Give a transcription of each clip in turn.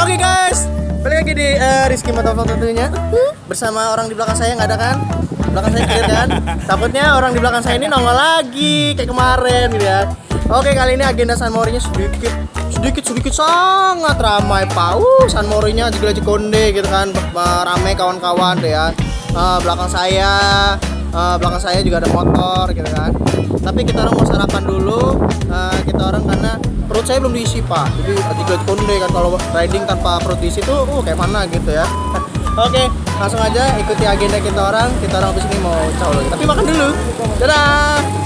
Oke guys, balik lagi di Rizky Motovlog tentunya. Bersama orang di belakang saya nggak ada kan? Belakang saya clear kan? Takutnya orang di belakang saya ini nongol lagi kayak kemarin gitu ya. Oke, kali ini agenda San Morinya sedikit sangat ramai Pak. San Morinya juga lagi konde gitu kan, ramai kawan-kawan tuh ya. Belakang saya juga ada motor gitu kan. Tapi kita orang mau sarapan dulu. Kita orang karena perut saya belum diisi Pak. Jadi juga konde kan, kalau riding tanpa perut diisi tuh kayak mana gitu ya. Oke, langsung aja ikuti agenda kita orang. Kita orang habis ini mau caw lagi. Tapi makan dulu. Dadah.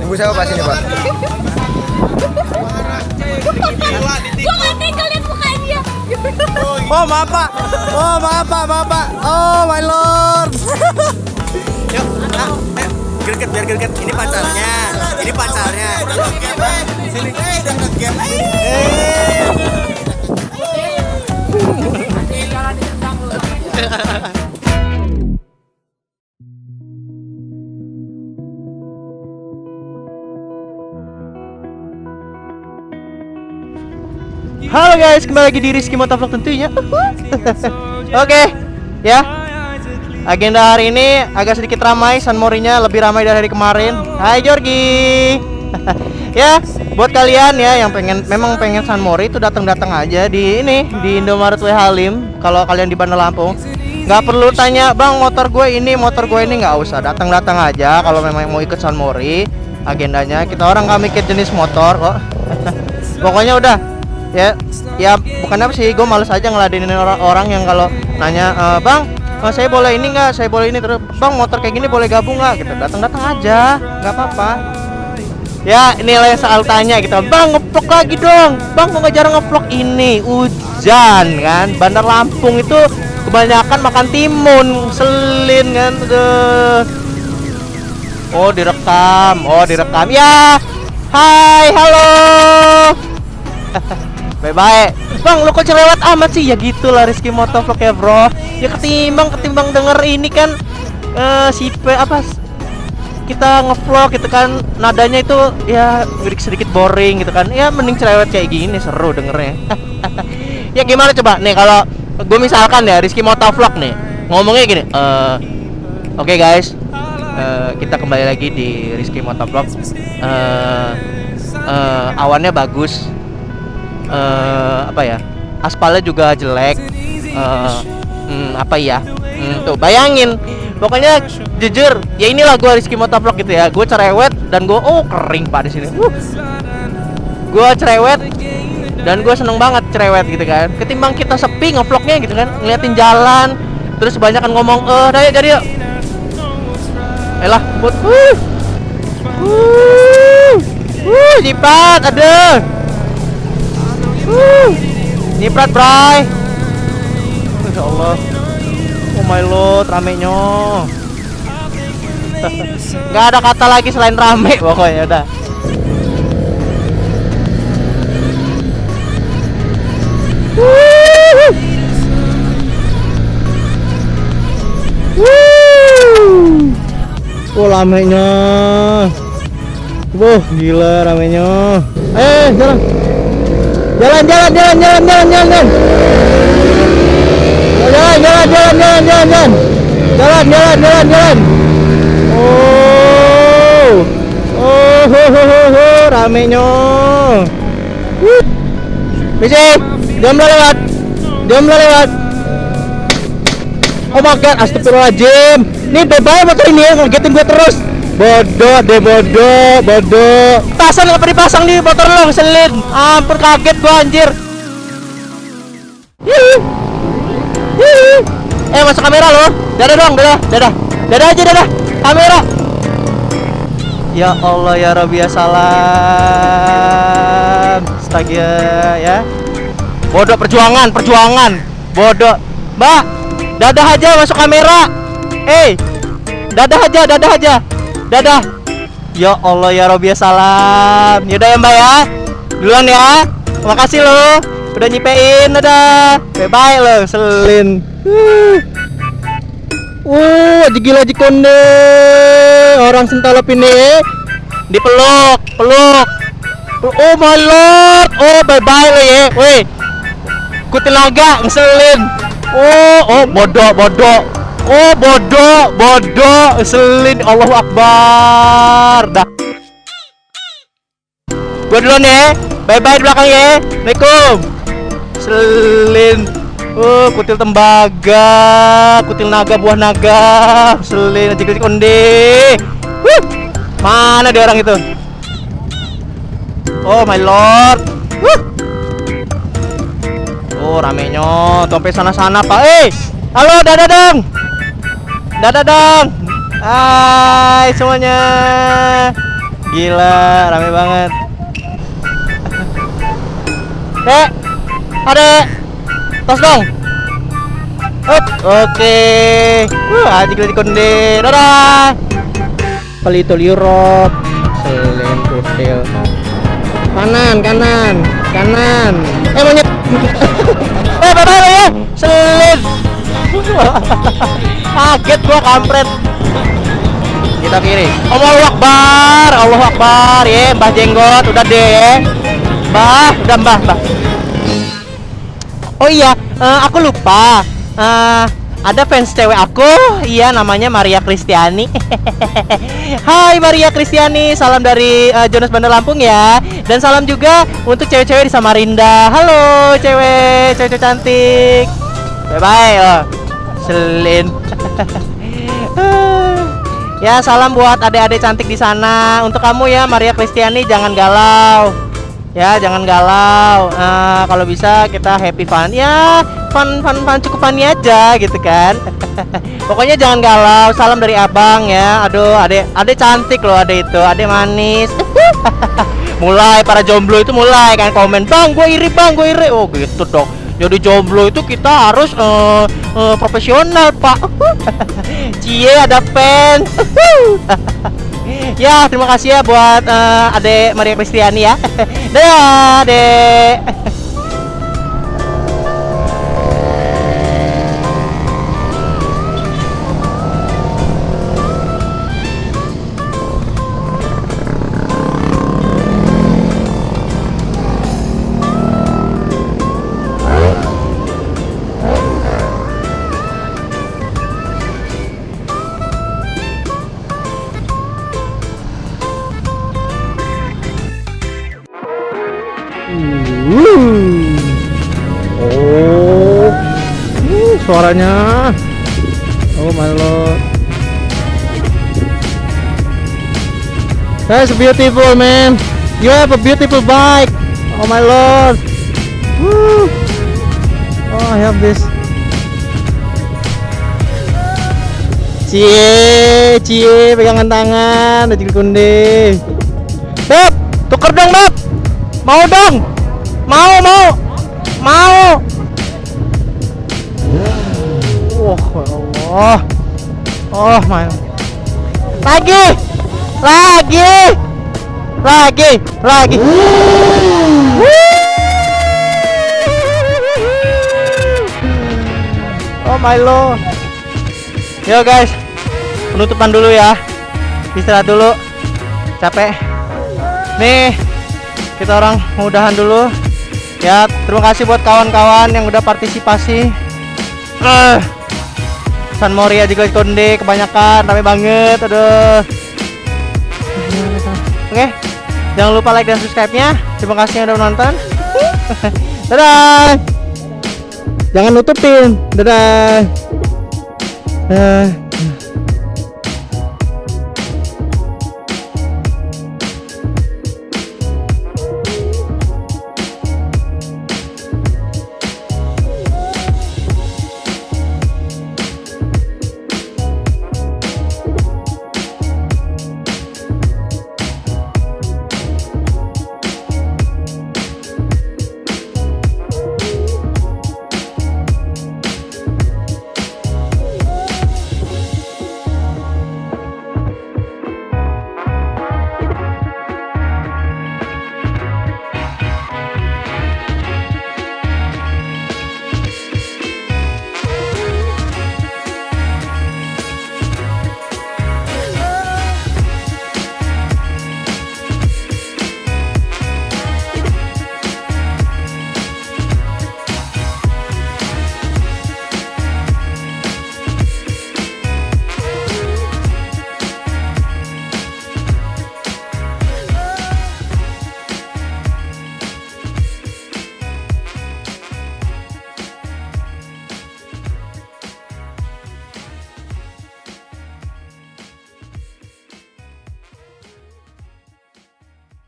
Ibu saya apa sini Pak? Gua nggak tega lihat mukanya. Oh maaf Pak. Oh my lord. Yuk, greget biar greget. Ini pacarnya. Sini. Udah nge-game. Halo guys, kembali lagi di Rizky Motovlog tentunya. Oke, ya. Agenda hari ini agak sedikit ramai, San Morinya lebih ramai dari hari kemarin. Hai Jorgi. Ya, buat kalian ya yang memang pengen San Mori itu datang aja di Indomaret W Halim. Kalau kalian di Bandar Lampung, nggak perlu tanya, "Bang, motor gue ini, nggak usah. Datang aja kalau memang mau ikut San Mori. Agendanya kita orang nggak mikir jenis motor kok. Pokoknya udah. Ya bukan apa sih, gue males aja ngeladenin orang yang kalau nanya, "Bang, saya boleh ini nggak, saya boleh ini," terus, "Bang, motor kayak gini boleh gabung nggak?" Gitu, datang aja, nggak apa-apa. Ya inilah yang selalu tanya gitu, "Bang, ngevlog lagi dong, Bang, kok nggak jarang ngevlog ini, hujan kan, Bandar Lampung itu kebanyakan makan timun, selin kan." Oh direkam ya. Hai, halo. Bye-bye. Bang, lu kok cerewet amat sih? Ya gitulah Rizky Motovlog ya bro. Ya ketimbang denger ini kan kita ngevlog gitu kan, nadanya itu ya sedikit boring gitu kan. Ya mending cerewet kayak gini, seru dengernya. Ya gimana coba nih kalau gue misalkan ya Rizky Motovlog nih ngomongnya gini, oke guys, kita kembali lagi di Rizky Motovlog. Awannya bagus, aspalnya juga jelek, tuh bayangin. Pokoknya jujur ya inilah gue Rizky Motovlog gitu ya. Gue cerewet dan gue kering Pak di sini. Gue cerewet dan gue seneng banget cerewet gitu kan. Ketimbang kita sepi ngevlognya gitu kan, ngeliatin jalan terus kebanyakan ngomong, jadi yuk. Elah, put. Jipat, aduh. Nyiprat bray. Ya Allah. Oh my lord, ramenya. Nggak ada kata lagi selain rame pokoknya udah. Oh ramenya. Gila ramenya. Jalan. Jalan. Ramenya. Bisi, jomblo lewat. Oh my god, astagfirullahaladzim. Nih bebay motor ini ya, ngagetin gue terus. Bodoh. Tasan nggak pernah dipasang di motor lo, ngeselin. Ampun, kaget gua anjir. Masuk kamera lo. Dadah dong, dadah aja kamera. Ya Allah ya Rabbi ya salam. Astaga ya. Bodoh perjuangan. Bodoh. Mbak, dadah aja masuk kamera. Dadah aja, dadah aja. Dadah. Ya Allah ya Robbi ya salam. Yaudah ya Mbak ya. Duluan ya. Makasih lo udah nyipein. Dadah. Bye lo selin. Aji gila aji konde. Orang sentalop ini dipeluk, peluk. Oh my lord. Oh bye lo ya. Woi. Kutilaga ngeselin. Oh bodoh. Oh bodoh ngeselin. Allahu Akbar. Dah. Gua duluan ya. Bye-bye di belakang ya. Assalamualaikum. Selin. Kutil tembaga, kutil naga, buah naga. Selin aja onde. Mana dia orang itu? Oh my lord. Oh ramenya sampai sana-sana Pak. Halo dadah dong. Dadah dong. Hai semuanya. Gila rame banget. Adek, tos dong. Oke. Aji gila konde. Dadah. Pelito liurok. Selin kutil. Kanan. Monyet. Bye ya. Selin. Kaget gua kampret. Kita kiri. Allahu Akbar. Ya, Mbah Jenggot udah deh. Mbah. Oh iya, aku lupa. Ada fans cewek aku, iya namanya Maria Kristiani. Hai Maria Kristiani, salam dari Jonas Bandar Lampung ya. Dan salam juga untuk cewek-cewek di Samarinda. Halo cewek cantik. Bye. Selin. Ya salam buat adik-adik cantik di sana. Untuk kamu ya Maria Kristiani, jangan galau. Ya jangan galau. Kalau bisa kita happy fun. Ya fun cukup funny aja gitu kan. Pokoknya jangan galau. Salam dari abang ya. Aduh adek cantik loh, adek itu, adek manis. Mulai para jomblo itu mulai kan komen, bang gue iri. Oh gitu dong. Jadi jomblo itu kita harus profesional pak. Cie ada fans. Ya terima kasih ya buat adek Maria Kristiani ya. Dadah adek. Suaranya. Oh my lord. That's beautiful man. You have a beautiful bike. Oh my lord. Woo. Oh I have this. Cie pegangan tangan Aji Kunde. Beb, tuker dong Beb. Mau dong. Mau. Oh Allah. Oh my. Lagi. Oh my lord. Yo guys, penutupan dulu ya. Istirahat dulu. Capek. Nih, kita orang mudahan dulu. Ya, terima kasih buat kawan-kawan yang udah partisipasi. San Moria juga Konde kebanyakan, rame banget. Aduh. Oke. Jangan lupa like dan subscribe-nya. Terima kasih yang udah menonton. Dadah. Jangan nutupin. Dadah.